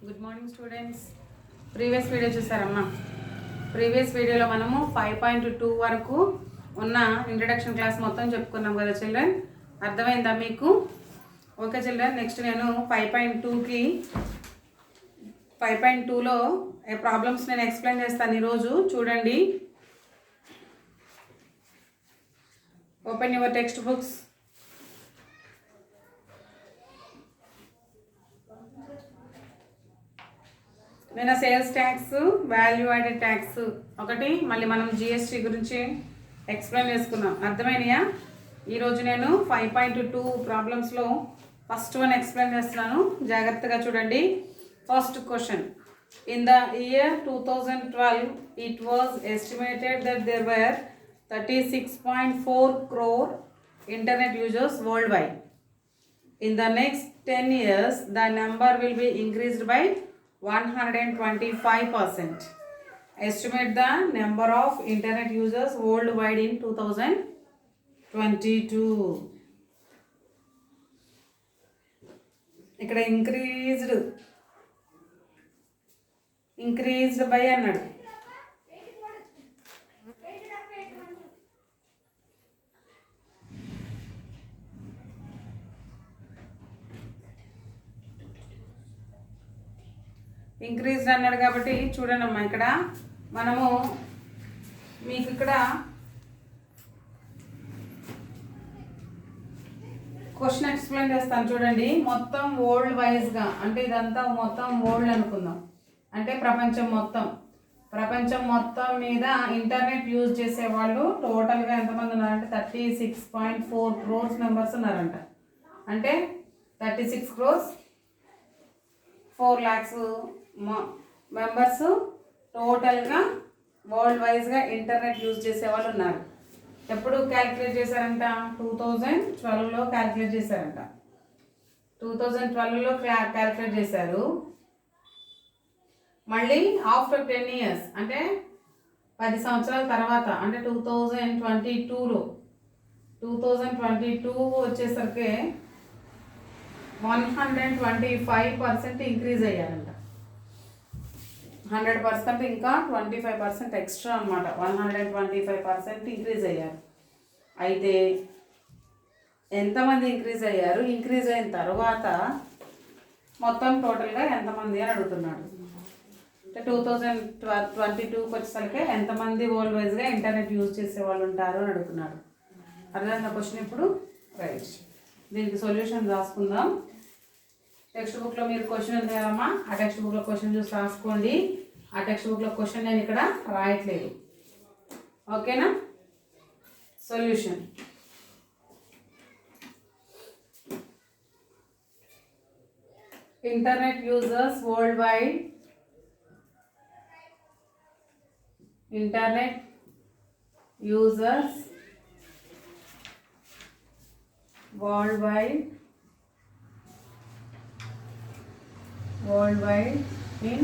Good morning students. Previous video చూసారమ్మా. Previous వీడియోలో మనము 5.2 వరకు ఉన్న ఇంట్రడక్షన్ క్లాస్ మొత్తం చెప్పుకున్నాం కదా చిల్డ్రన్. అర్థమైందా మీకు? ఓకే చిల్డ్రన్, నెక్స్ట్ నేను 5.2కి 5.2లో ప్రాబ్లమ్స్ నేను ఎక్స్ప్లెయిన్ చేస్తాను ఈరోజు. చూడండి, ఓపెన్ యువర్ టెక్స్ట్ బుక్స్. నేను sales tax, value added tax ఒకటి, మళ్ళీ మనం జిఎస్టీ గురించి ఎక్స్ప్లెయిన్ చేసుకున్నాం. అర్థమైనయా? ఈరోజు నేను 5.2 ప్రాబ్లమ్స్లో ఫస్ట్ వన్ ఎక్స్ప్లెయిన్ చేస్తున్నాను, జాగ్రత్తగా చూడండి. First question, in the year 2012 it was estimated that there were 36.4 crore internet users worldwide. In the next 10 years the number will be increased by 125%. Estimate the number of internet users worldwide in 2022. ఇక్కడ increased by అన్నాడు. Increased అన్నాడు కాబట్టి చూడండి అమ్మా, ఇక్కడ మనము మీకు ఇక్కడ క్వశ్చన్ ఎక్స్ప్లెయిన్ చేస్తాను చూడండి. మొత్తం వరల్డ్ వైజ్గా, అంటే ఇదంతా మొత్తం వరల్డ్ అనుకుందాం, అంటే ప్రపంచం మొత్తం మీద ఇంటర్నెట్ యూజ్ చేసే వాళ్ళు టోటల్గా ఎంతమంది ఉన్నారంటే 36.4 crores మెంబర్స్ ఉన్నారంట. అంటే 36 crores 4 lakhs మెంబర్స్ టోటల్గా వరల్డ్ వైజ్గా ఇంటర్నెట్ యూజ్ చేసే వాళ్ళు ఉన్నారు. ఎప్పుడు క్యాలిక్యులేట్ చేశారంట? 2012లో క్యాలిక్యులేట్ చేశారంట. 2012లో క్యాలిక్యులేట్ చేశారు. మళ్ళీ ఆఫ్టర్ 10 years, అంటే 10 సంవత్సరాల తర్వాత, అంటే 2022 వచ్చేసరికి 125% ఇంక్రీజ్ అయ్యారంట. 100% ఇంకా 25% ఎక్స్ట్రా అనమాట. 125% ఇంక్రీజ్ అయ్యారు. అయితే ఎంతమంది ఇంక్రీజ్ అయ్యారు? ఇంక్రీజ్ అయిన తర్వాత మొత్తం టోటల్గా ఎంతమంది అని అడుగుతున్నాడు. అంటే 2022కి వచ్చేసరికి ఎంతమంది వరల్డ్ వైజ్గా ఇంటర్నెట్ యూజ్ చేసే వాళ్ళు ఉంటారు అని అడుగుతున్నాడు. అర్థమైందా క్వశ్చన్? ఇప్పుడు రైట్, దీనికి సొల్యూషన్ రాసుకుందాం. టెక్స్ట్ బుక్లో మీరు క్వశ్చన్ ఉంది కదమ్మా, ఆ టెక్స్ట్ బుక్లో క్వశ్చన్ చూసి రాసుకోండి. ఆ టెక్స్ట్ బుక్లో క్వశ్చన్ నేను ఇక్కడ రాయట్లేదు, ఓకేనా? Solution, internet users world wide, internet users worldwide in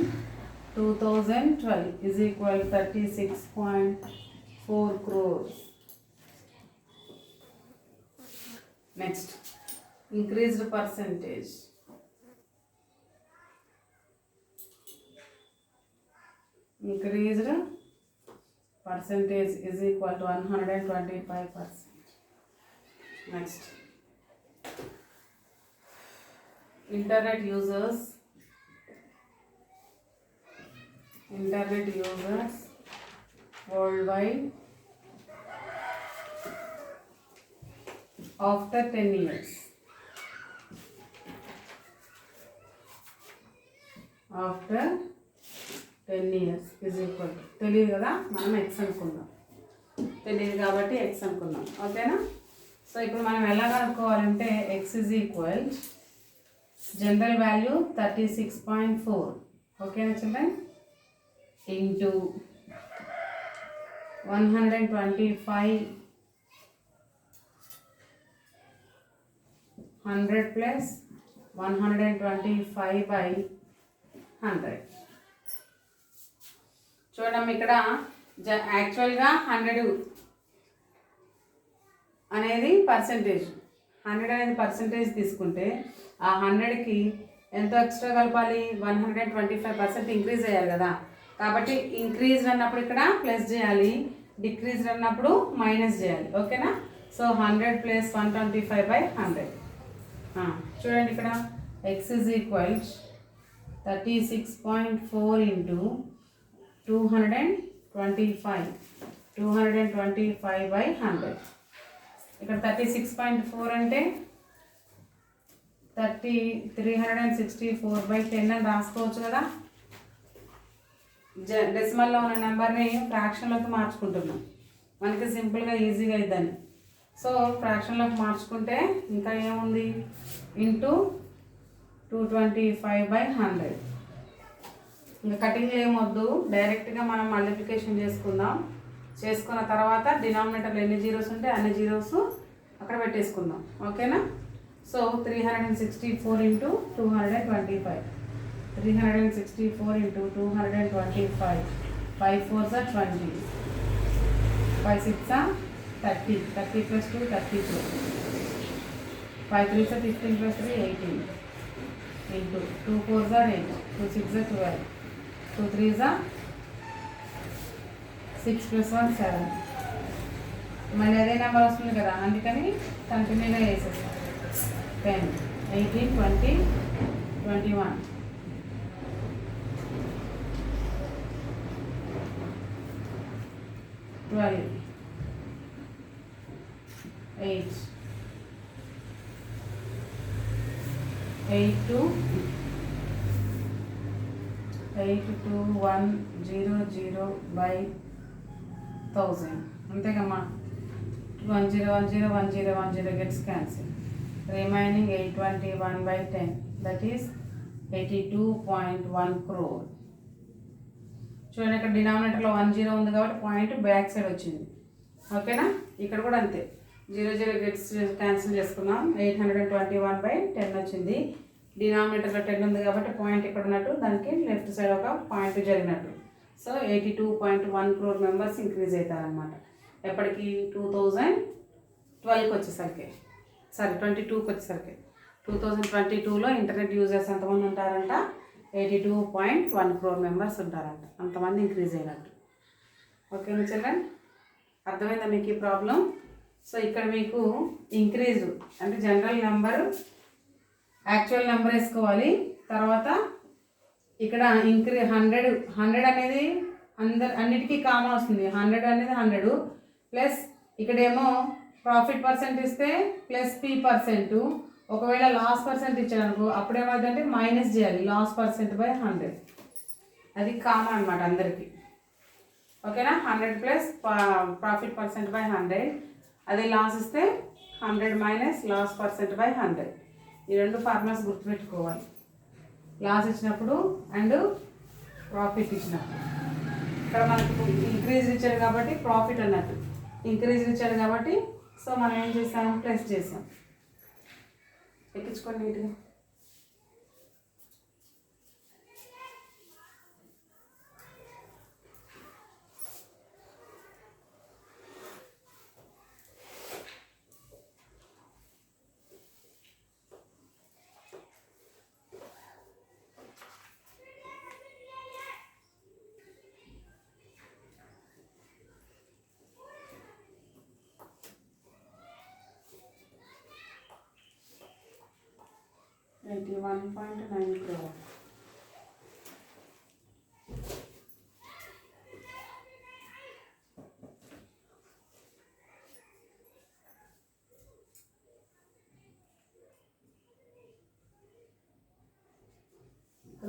2012 is equal to 36.4 crores. Next, increased percentage. Increased percentage is equal to 125%. Next, internet users worldwide after 10 years. After 10 years is equal to, తెలియదు కదా, మనం X అనుకుందాం. తెలియదు కాబట్టి X అనుకుందాం, ఓకేనా? So ఇప్పుడు మనం ఎలా కనుక్కోవాలంటే x is equal general value 36.4, ఓకేనా చిల్డ్రన్, ఇంటూ 125, 100 ప్లస్ 125/100. చూడడం ఇక్కడ యాక్చువల్గా 100 అనేది పర్సంటేజ్, 100 అనేది పర్సంటేజ్ తీసుకుంటే ఆ 100కి ఎంతో ఎక్స్ట్రా కలపాలి, 125% ఇంక్రీజ్ అయ్యారు కదా, కాబట్టి ఇంక్రీజ్ అన్నప్పుడు ఇక్కడ ప్లస్ చేయాలి, డిక్రీజ్ అన్నప్పుడు మైనస్ చేయాలి. ఓకేనా? సో 100 + 125/100. చూడండి ఇక్కడ x is equal 36.4 into 225 225/100. ఇక్కడ 36.4 అంటే 364/10 అని రాసుకోవచ్చు కదా. డెసిమల్లో ఉన్న నెంబర్ని ఫ్రాక్షన్లోకి మార్చుకుంటున్నాం, మనకి సింపుల్గా ఈజీగా అయిద్దని. సో ఫ్రాక్షన్లోకి మార్చుకుంటే ఇంకా ఏముంది, ఇంటూ 225/100. ఇంకా కటింగ్ ఏమొద్దు, డైరెక్ట్గా మనం మల్టిప్లికేషన్ చేసుకుందాం. చేసుకున్న తర్వాత డినామినేటర్లో ఎన్ని జీరోస్ ఉంటే అన్ని జీరోస్ అక్కడ పెట్టేసుకుందాం. ఓకేనా? So 364 into 225, 364 into 225, 5 4s are 20, 5 6s are 30, 30 plus 2 32, 5 3s are 15 plus 3 18, into 2 4s are 8, 2 6s are 12, 2 3s are 6 plus 1 7. మళ్ళీ అదే నెంబర్ వస్తుంది కదా, అందుకని కంటిన్యూగా వేసేస్తాం. 10 18 20 21, 12 8 8 2 1 0 0/1000. అంతేకమ్మా, 1 0 1 0 1 0 1 0 gets cancelled. Remaining 821/10, that is 82.1 crore. చూడండి, ఇక్కడ డినామినేటర్లో 1 0 ఉంది కాబట్టి పాయింట్ బ్యాక్ సైడ్ వచ్చింది. ఓకేనా? ఇక్కడ కూడా అంతే, 0 0 గెట్స్ క్యాన్సిల్ చేసుకున్నాం, 821/10 వచ్చింది. డినామినేటర్లో 10 ఉంది కాబట్టి పాయింట్ ఇక్కడ ఉన్నట్టు, దానికి లెఫ్ట్ సైడ్ ఒక పాయింట్ జరిగినట్టు. సో 82.1 crore మెంబర్స్ ఇంక్రీజ్ అవుతారనమాట. ఎప్పటికి? 2012కి వచ్చేసరికి, సారీ 22కి వచ్చేసరికి, 2022లో ఇంటర్నెట్ యూజర్స్ ఎంతమంది ఉంటారంట? 82.1 crore మెంబర్స్ ఉంటారంట. అంతమంది ఇంక్రీజ్ అయినట్టు. ఓకేనా చిల్డ్రన్? అర్థమైందా మీకు ఈ ప్రాబ్లం? సో ఇక్కడ మీకు ఇంక్రీజ్ అంటే జనరల్ నెంబర్, యాక్చువల్ నెంబర్ వేసుకోవాలి. తర్వాత ఇక్కడ 100 అనేది అన్నిటికీ కామన్ వస్తుంది. 100 అనేది 100 ప్లస్ ఇక్కడేమో ప్రాఫిట్ పర్సెంట్ ఇస్తే ప్లస్ P%. ఒకవేళ లాస్ పర్సెంట్ ఇచ్చారనుకో అప్పుడు ఏమవుతుందంటే మైనస్ చేయాలి, లాస్ %100. అది కామన్ అనమాట అందరికీ. ఓకేనా? 100 ప్లస్ ప్రాఫిట్ %100. అదే లాస్ ఇస్తే 100 మైనస్ లాస్ %100. ఈ రెండు ఫార్ములాస్ గుర్తుపెట్టుకోవాలి, లాస్ ఇచ్చినప్పుడు అండ్ ప్రాఫిట్ ఇచ్చినప్పుడు. ఇక్కడ మనకు ఇంక్రీజ్ ఇచ్చాడు కాబట్టి ప్రాఫిట్ అన్నట్టు, ఇంక్రీజ్ ఇచ్చాడు కాబట్టి సో మనం ఏం చేసాం? ప్లస్ చేసాం. ఎక్కించుకోండి నీట్గా. $81.9 crore.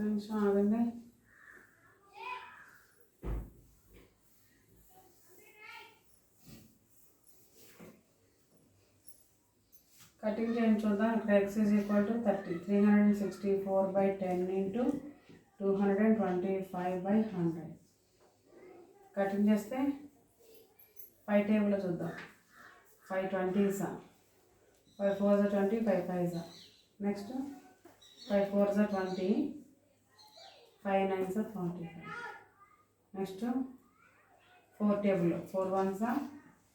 నిమిషం ఆగండి. కటింగ్ చేయండి చూద్దాం. ఇక్కడ x is equal to 30, 364/10 into 225/100. Cutting చేస్తే 5 టేబుల్లో చూద్దాం. 5 20s, 5 4s 20, 5 5s. Next 5 4s 20, 5 9s 45. Next 4 టేబుల్లో 4 1s,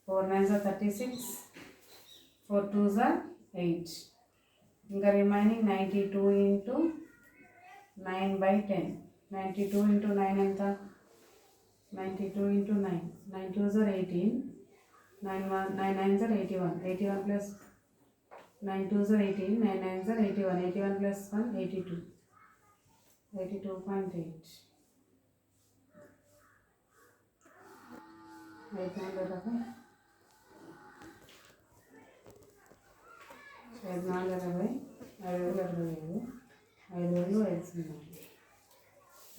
4 9s 36, 4 2s 8. ఇంకా రిమైనింగ్ 92 into 9/10. 92 into 9 ఎంత? 92 into 9. 9 2s are 18. 9 9s are 81. 81 plus 9 2s are 18. 9 9s are 81. 81 plus 1 82. 82.8. 8 4 5 5 5 4 5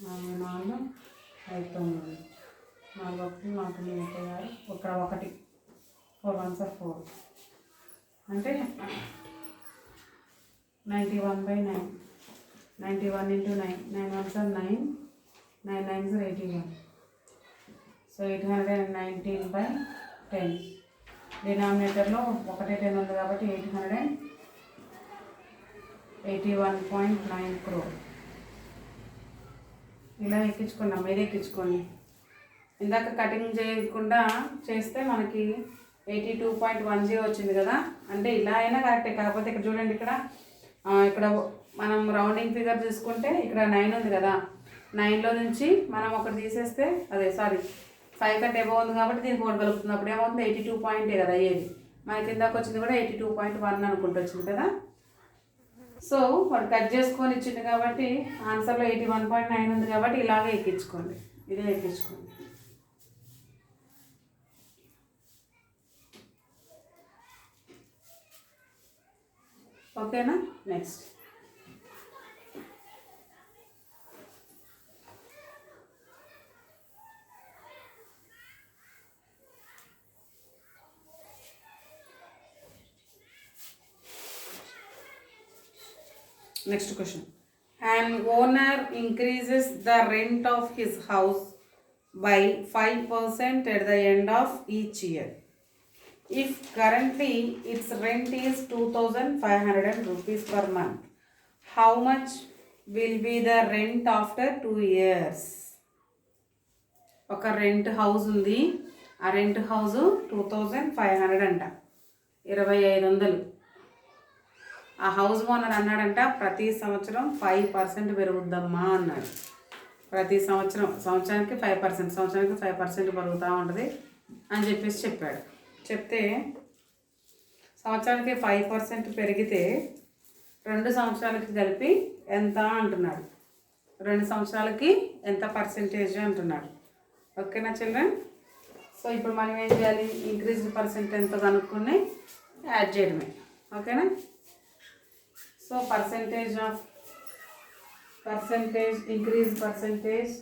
9 4 36 ఇక్కడ 1 4 1s are 4 అంటే 91/9. 91 into 9. 9 1s are 9. 9 9s are 81. So 819/10. డినామినేటర్లో 1 10 ఉంది కాబట్టి 881.9 crore. ఇలా ఎక్కించుకున్నాం. మీరు ఎక్కించుకోండి. ఇందాక కటింగ్ చేయకుండా చేస్తే మనకి 82.10 వచ్చింది కదా. అంటే ఇలా అయినా కరెక్టే, కాకపోతే ఇక్కడ చూడండి, ఇక్కడ మనం రౌండింగ్ ఫిగర్ చూసుకుంటే ఇక్కడ 9 ఉంది కదా. 9లో నుంచి మనం ఒకటి తీసేస్తే అదే 5 కంటే ఎబో ఉంది కాబట్టి దీనికి ఒకటి కలుపుతుంది. అప్పుడు ఏమవుతుంది? 82 కదా అయ్యేది. మనకి ఇందాక వచ్చింది కూడా 82.1 అనుకుంటూ వచ్చింది కదా. సో వాడు కట్ చేసుకొని ఇచ్చింది కాబట్టి ఆన్సర్లో 81.9 ఉంది కాబట్టి ఇలాగే ఎక్కించుకోండి. ఇదే ఎక్కించుకోండి. ఓకేనా? Next question. An owner increases the rent of his house by 5% at the end of each year. If currently its rent is 2,500 rupees per month, how much will be the rent after 2 years? ఒక rent house ఉంది. ఆ rent house 2,500 అంట, 2,500. ఆ house owner అన్నాడంట ప్రతి సంవత్సరం 5% పెరుగుద్దమ్మా అన్నాడు. ప్రతి సంవత్సరానికి 5%, సంవత్సరానికి 5% పెరుగుతూ ఉంటుంది అని చెప్పాడు. చెప్తే సంవత్సరానికి 5% పెరిగితే 2 సంవత్సరాలకి కలిపి ఎంత అంటున్నాడు. 2 సంవత్సరాలకి ఎంత పర్సెంటేజ్ అంటున్నాడు. ఓకేనా చిల్డ్రన్? సో ఇప్పుడు మనం ఏం చేయాలి? ఇంక్రీజ్డ్ పర్సెంట్ ఎంతో కనుక్కొని యాడ్ చేయడమే. ఓకేనా? So percentage, increase percentage,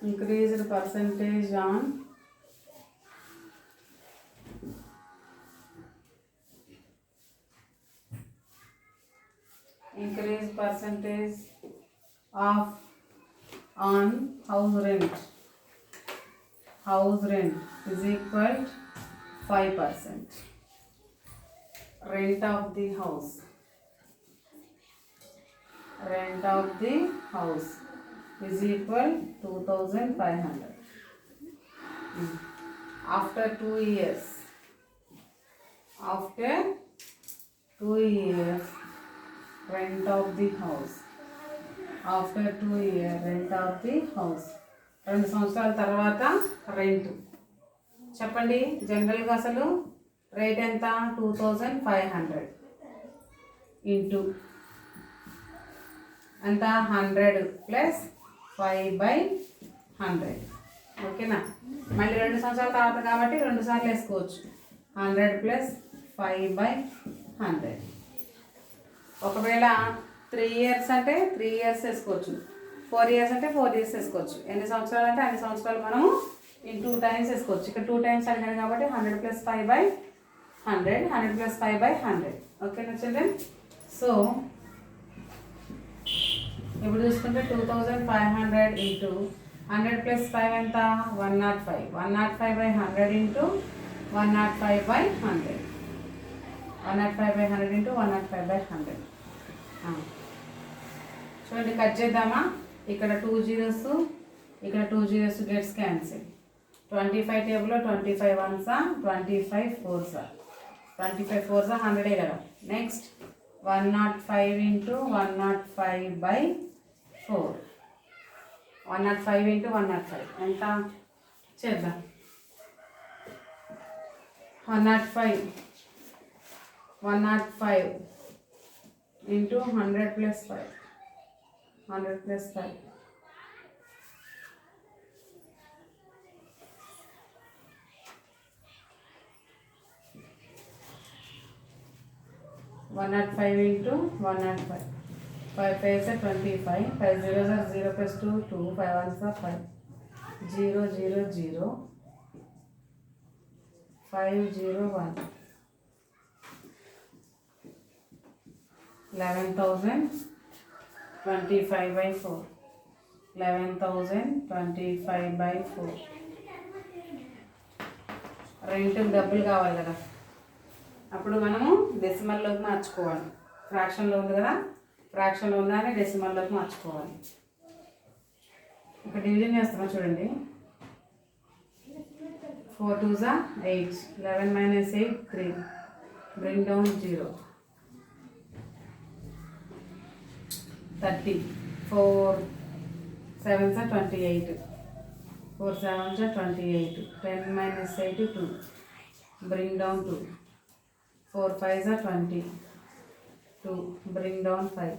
increased percentage on increased percentage of on house rent. House rent is equal 5%. Rent of the house. Rent of the house is equal 2,500. After 2 years. After 2 years, rent of the house. After 2 years, rent of the house. 2 సంవత్సరాల తర్వాత rent చెప్పండి. జనరల్గా అసలు rate ఎంత? 2,500 into ఎంత? 100 plus 5/100. ఓకేనా? మళ్ళీ 2 సంవత్సరాల తర్వాత కాబట్టి 2 సార్లు వేసుకోవచ్చు. 100 ప్లస్ 5/100. ఒకవేళ 3 ఇయర్స్ అంటే 3 ఇయర్స్ వేసుకోవచ్చు. 4 ఇయర్స్ అంటే 4 ఇయర్స్ వేసుకోవచ్చు. ఎన్ని సంవత్సరాలు అంటే అన్ని సంవత్సరాలు మనము ఇన్ 2 టైమ్స్ వేసుకోవచ్చు. ఇక్కడ 2 టైమ్స్ అడిగాను కాబట్టి 100 ప్లస్ 5/100. 100 ప్లస్ 5/100. ఓకేనా చిల్డ్రన్? సో ఇప్పుడు చూసుకుంటే 2,500 ఇంటూ 100 ప్లస్ 5 ఎంత? 105. 105/100 ఇంటూ 105/100. 105/100 ఇంటూ 105/100. చూడండి, కట్ చేద్దామా? ఇక్కడ 2 zeros, ఇక్కడ 2 zeros గెట్స్ క్యాన్సిల్. 25 టేబుల్లో 25 1s, 25 4s, 25 4 100 కదా. Next 105 into 105/4. 105 into 105 ఎంత చేద్దాం. 105 into 100 plus 5. 100 plus 5. 105 into 105. 5 5s are 25. 5 zeros are 0 plus 2 2. 5 ones are 5. 0 0 0. 5 0 1. 11,025/4. 11,025/4. రెంట్కి డబ్బులు కావాలి కదా, అప్పుడు మనము డెసిమల్లోకి మార్చుకోవాలి. ఫ్రాక్షన్లో ఉంది కదా, ఫ్రాక్షన్లో ఉందని డెసిమల్లోకి మార్చుకోవాలి. ఇక్కడ డివిజన్ చేస్తున్నాం చూడండి. 4 2s are 8. 11 minus 8 3. Bring down 0. 30. 4 7s are 28. 4 7s are 28. 10 minus 8 2. Bring down 2. 4 5s are 20. 2. Bring down 5.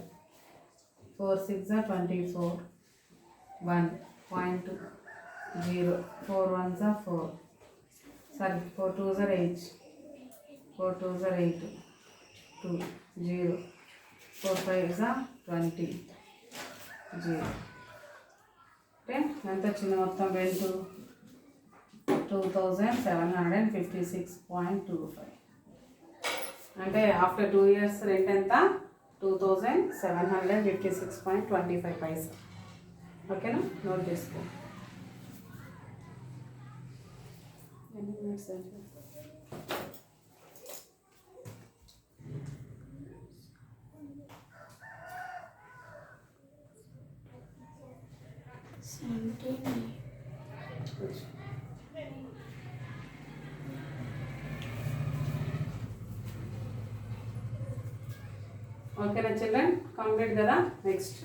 4 6 are 24. 1.2. 0. 4 1s are 4. Sorry, 4 2s are 8. 4 2s are 8. 2 0. 4 5s are 20. 0. అంటే ఎంత వచ్చింది మొత్తం రెంట్? 2,756.25. అంటే ఆఫ్టర్ 2 years రెంట్ ఎంత? 2,756.25 పైసా. ఓకేనా, note చేసుకో. ఎన్ని minutes అంటే ఓకేనా చిల్డ్రన్, కంప్లీట్ కదా. Next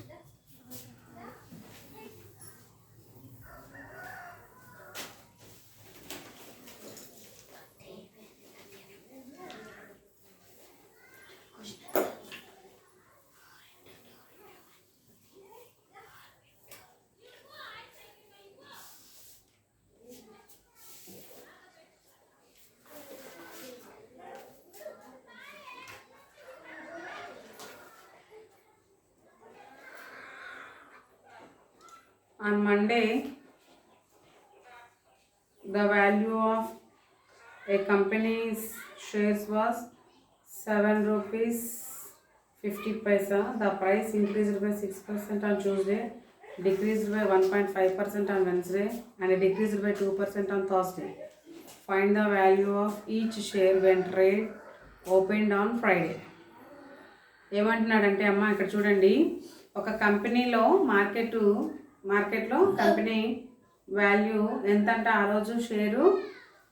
on Monday, the value of a company's shares was 7 rupees 50 paisa. The price increased by 6% on Tuesday, decreased by 1.5% on Wednesday, and decreased by 2% on Thursday. Find the value of each share when trade opened on Friday. ఏమంటున్నాడంటే అమ్మ ఇక్కడ చూడండి, ఒక కంపెనీలో మార్కెట్లో company value ఎంతంటే ఆ రోజు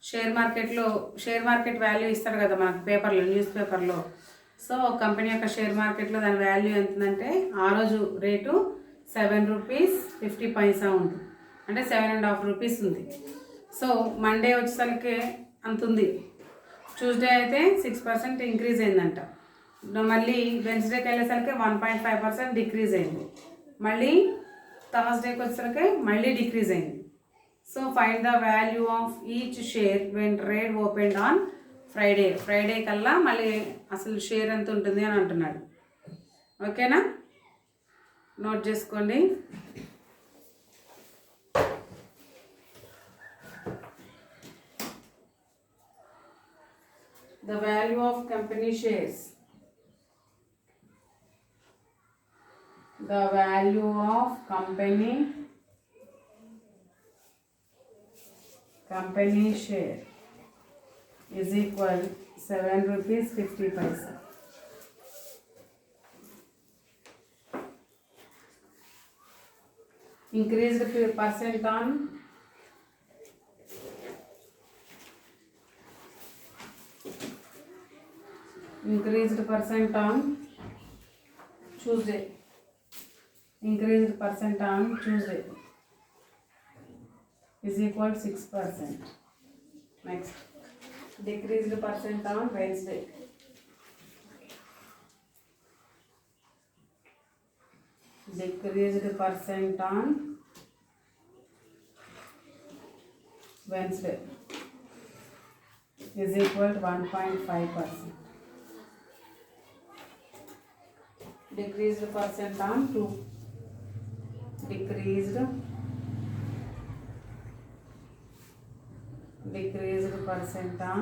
షేర్ మార్కెట్ వాల్యూ ఇస్తారు కదా మనకు పేపర్లో, న్యూస్ పేపర్లో. సో కంపెనీ యొక్క షేర్ మార్కెట్లో దాని వాల్యూ ఎంతంటే ఆ రోజు రేటు 7 రూపీస్ 50 పైసా ఉంది, అంటే 7.5 రూపీస్ ఉంది. సో మండే వచ్చేసరికి అంత ఉంది. ట్యూస్డే అయితే 6% ఇంక్రీజ్ అయిందంట. మళ్ళీ వెన్స్డేకి వెళ్ళేసరికి 1.5% డిక్రీజ్ అయింది. మళ్ళీ థర్స్డేకి వచ్చేసరికి మళ్ళీ డిక్రీజ్ అయింది. So find the value of each share when trade opened on Friday కల్లా మళ్ళీ అసలు షేర్ ఎంత ఉంటుంది అని అంటున్నాడు. ఓకేనా, నోట్ చేసుకోండి. The value of company shares. The value of company share is equal 7 rupees 50 paisa. Increased percent on increased percent on Tuesday, increased percent on Tuesday is equal to 6%. Next, decreased percent on Wednesday, decreased percent on Wednesday is equal to 1.5%. Decreased percent on 2, decreased percent on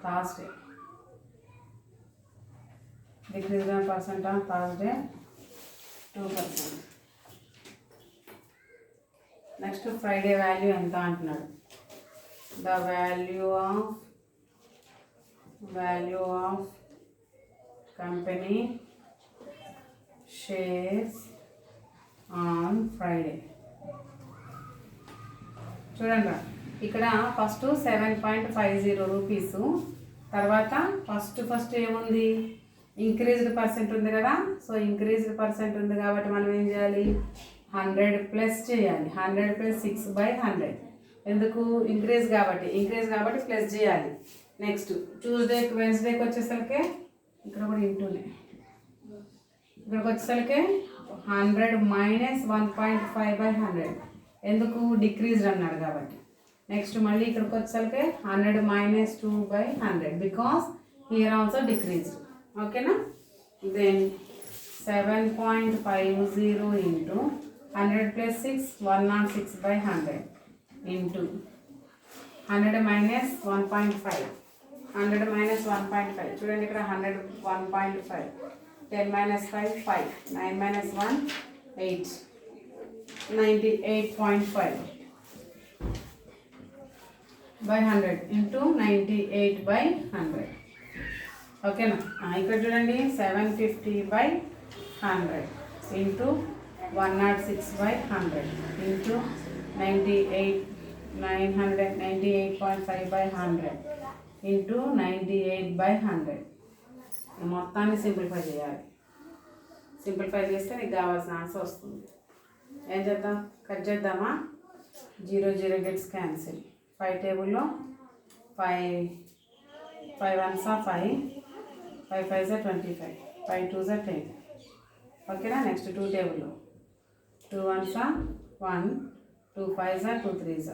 Thursday, decreased percent on Thursday 2%. Next Friday value ఎంత అంటున్నాడు. The value of company shares on Friday. చూడండి ఇక్కడ first 7.50 rupees, తర్వాత first ఏముంది, increased percent ఉంది కదా. So increased percent ఉంది కాబట్టి మనం ఏం చేయాలి, 100 ప్లస్ చేయాలి. 100 ప్లస్ 6/100, ఎందుకు, ఇంక్రీజ్ కాబట్టి ప్లస్ చేయాలి. నెక్స్ట్ ట్యూస్డేకి వెన్స్డేకి వచ్చేసరికి ఇక్కడ కూడా ఇంటూనే, ఇక్కడికి వచ్చేసరికి 100 మైనస్ 1.5/100, ఎందుకు, డిక్రీజ్డ్ అన్నాడు కాబట్టి. నెక్స్ట్ మళ్ళీ ఇక్కడికి వచ్చేసరికి 100 minus 2/100 because here also decreased. ఓకేనా. Then 7.50 into 100 plus 6 106/100 into 100 minus 1.5, 100 minus 1.5 చూడండి ఇక్కడ 100 1.5, 10 మైనస్ 5 5, 9 మైనస్ 1 8, 98.5/100 ఇంటూ 98/100. ఓకేనా. ఇక్కడ చూడండి 750/100 ఇంటూ 106/100 ఇంటూ 98.5/100 ఇంటూ 98/100. మొత్తాన్ని సింప్లిఫై చేయాలి. సింప్లిఫై చేస్తే నీకు కావాల్సిన ఆన్సర్ వస్తుంది. ఏం చేద్దాం, కట్ చేద్దామా. 0 గెట్స్ క్యాన్సిల్. 5 టేబుల్లో 5 1s 5, 5 5s 25, 5 2s 10. ఓకేనా. నెక్స్ట్ 2 టేబుల్లో 2 1s 1, 2 5s 2 3s.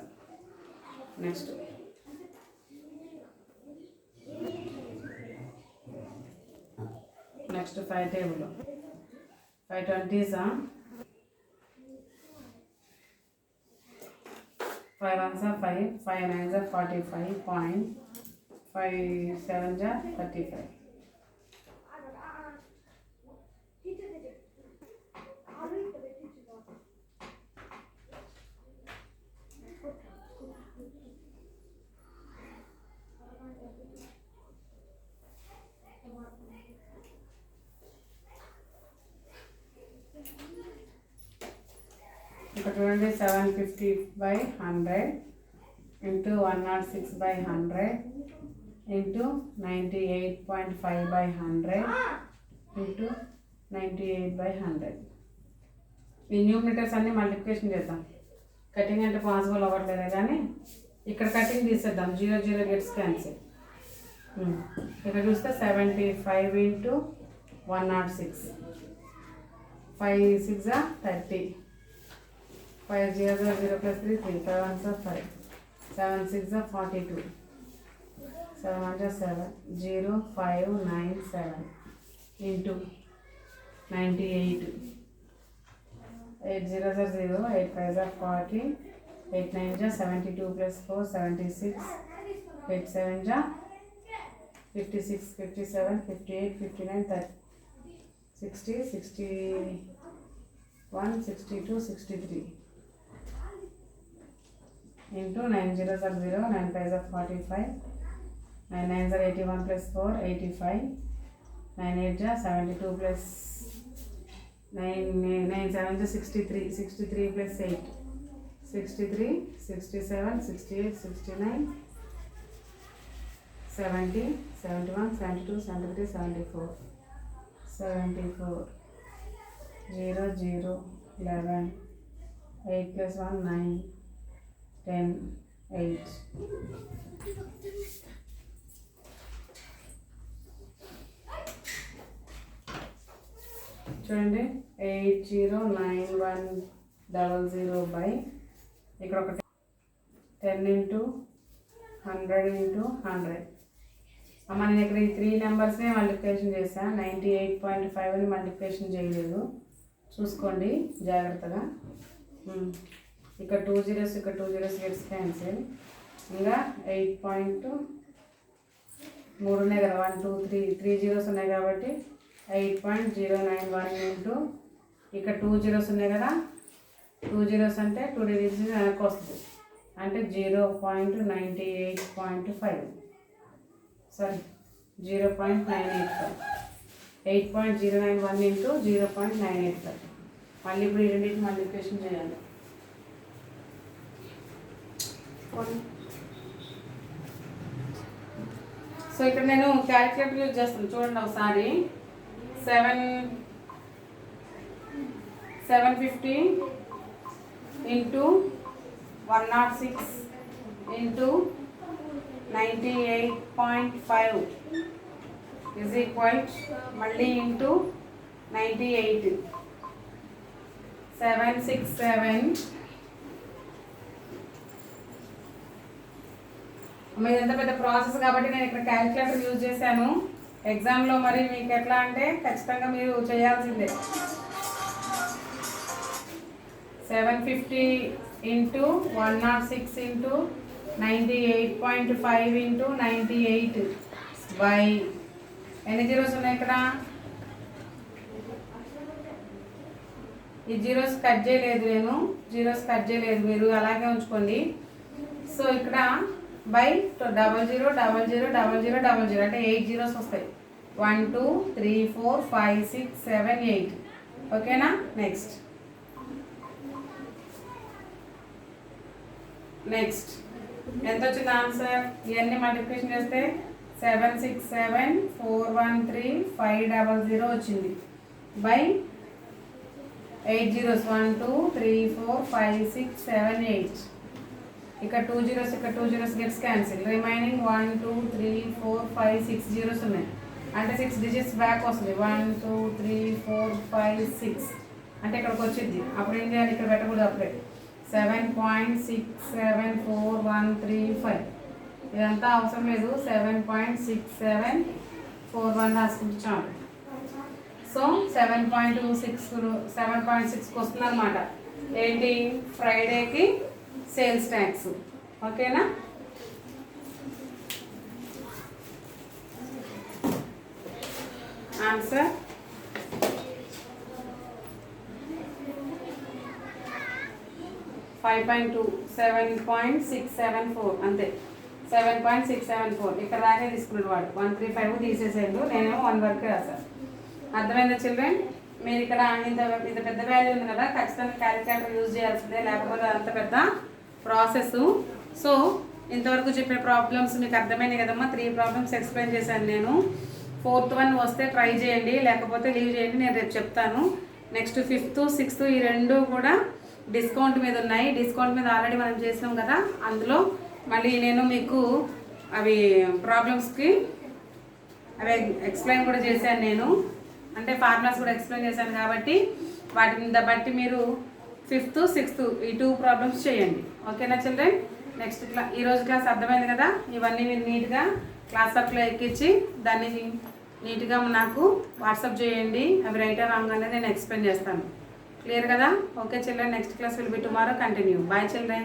Next next 5 టేబుల్లో 5 20s 5 1s 5, 5 9s 45, 5 7s 35. ఇక్కడ చూడండి 750/100 ఇంటూ 106/100 ఇంటూ 98.5/100 ఇంటూ 98/100. ఈ న్యూమరేటర్స్ అన్నీ మల్టిప్లికేషన్ చేద్దాం. కటింగ్ అంటే పాసిబుల్ అవ్వట్లేదే కానీ ఇక్కడ కటింగ్ తీసేద్దాం. 0 గెట్స్ క్యాన్సిల్. ఇక్కడ చూస్తే 75 into 106, 5 6 30, 5 0 0 plus 3 3, 5 1s 5, 7 6 42, 7 1s 7, 0 5 9 7 into 98, 8 0s 0, 8 5s 40, 8 9s 72 plus 4 76, 8 7s 56, 57, 58, 59, 30, 60, 61, 62, 63 into 9 0s 0, 9 5s 45, 9 9s 81 plus 4 85, 9 8s 72 plus 9 7s 63, 63 plus 8 63, 67, 68, 69, 70, 71, 72, 73, 74, 74, 0, 0, 11, 8 plus 1, 9, 10, 8. చూడండి 809100 బై ఇక్కడ ఒక 10 into 100 into 100. అమ్మ నేను ఇక్కడ ఈ 3 నెంబర్స్నే మల్టిప్లికేషన్ చేశాను. 98.5ని మల్టిప్లికేషన్ చేయలేదు, చూసుకోండి జాగ్రత్తగా. ఇక్కడ 2 zeros ఇక్కడ 2 zeros గెట్స్ క్యాన్సిల్. ఇంకా 8.3 ఉన్నాయి కదా, 1 2 3 zeros ఉన్నాయి కాబట్టి 8.091 into ఇక్కడ 2 zeros ఉన్నాయి కదా, 2 zeros అంటే 2 digits వెనక్కి వస్తుంది అంటే 0.98.5 సారీ 0.985. 8.091 into 0.985. మళ్ళీ ఇప్పుడు ఈ రెండింటి మల్టిప్లికేషన్ చేయాలి. సో ఇక్కడ నేను క్యాలిక్యులేటర్ యూజ్ చేస్తాను, చూడండి ఒకసారి. 750 into 106 into 98.5 is equal మళ్ళీ into 98. 767. ఇదంతా పెద్ద ప్రాసెస్ కాబట్టి నేను ఇక్కడ క్యాలిక్యులేటర్ యూజ్ చేశాను. ఎగ్జామ్లో మరి మీకు ఎట్లా అంటే ఖచ్చితంగా మీరు చేయాల్సిందే. 750 into 106 into 98.5 into 98 by ఎన్ని జీరోస్ ఉన్నాయి ఇక్కడ? ఈ జీరోస్ కట్ చేయలేదు, నేను జీరోస్ కట్ చేయలేదు, మీరు అలాగే ఉంచుకోండి. సో ఇక్కడ బై 00000000 అంటే 8 జీరోస్ వస్తాయి. 1 2 3 4 5 6 7 8. ఓకేనా? నెక్స్ట్ ఎంత వచ్చింది ఆన్సర్? ఇవన్నీ మల్టిప్లికేషన్ చేస్తే 767413 వచ్చింది బై 8 జీరోస్ 1 2 3 4 5 6 7 8. ఇక్కడ 2 zeros ఇక్కడ 2 zeros gets cancel. Remaining 1 2 3 4 5 6 zeros ఉన్నాయి అంటే 6 digits బ్యాక్ వస్తుంది. 1 2 3 4 5 6 అంటే ఇక్కడికి వచ్చింది. అప్పుడు ఏం చేయాలి? ఇక్కడ పెట్టకూడదు, అప్పుడే 7.67413 ఇదంతా అవసరం లేదు. 7.6741 రాసుకుంటాం. సో 7.6కి వస్తుంది అనమాట. ఏంటి? ఫ్రైడేకి సేల్స్ ట్యాక్స్. ఓకేనా? ఆన్సర్ 5.2 7.674 అంతే. 7.674 ఇక్కడ దాకా తీసుకున్నాడు వాడు. 135 తీసేసాడు, నేనేమో 1 వరకే రాశాను. అర్థమైందా చిల్డ్రన్? మీరు ఇక్కడ ఇంత పెద్ద వాల్యూ ఉంది కదా, ఖచ్చితంగా క్యాలిక్యులేటర్ యూజ్ చేయాల్సిందే, లేకపోతే అంత పెద్ద ప్రాసెస్. సో ఇంతవరకు చెప్పిన ప్రాబ్లమ్స్ మీకు అర్థమైనాయి కదమ్మా. 3 ప్రాబ్లమ్స్ ఎక్స్ప్లెయిన్ చేశాను నేను. 4th one వస్తే ట్రై చేయండి, లేకపోతే లీవ్ చేయండి, నేను రేపు చెప్తాను. నెక్స్ట్ 5th 6th ఈ రెండు కూడా డిస్కౌంట్ మీద ఉన్నాయి. డిస్కౌంట్ మీద ఆల్రెడీ మనం చేసాం కదా, అందులో మళ్ళీ నేను మీకు అవి ప్రాబ్లమ్స్కి అవి ఎక్స్ప్లెయిన్ కూడా చేశాను నేను. అంటే ఫార్ములాస్ కూడా ఎక్స్ప్లెయిన్ చేశాను కాబట్టి వాటిని బట్టి మీరు 5th 6th ఈ 2 ప్రాబ్లమ్స్ చేయండి. ఓకేనా చిల్డ్రన్? నెక్స్ట్ ఈరోజు క్లాస్ అర్థమైంది కదా. ఇవన్నీ మీరు నీట్గా క్లాస్ వర్క్లో ఎక్కించి దాన్ని నీట్గా నాకు వాట్సాప్ చేయండి. అవి రైట్ ఆర్ రాంగ్ అనేది నేను ఎక్స్ప్లెయిన్ చేస్తాను. క్లియర్ కదా? Okay children, next class will be tomorrow. Continue. Bye children.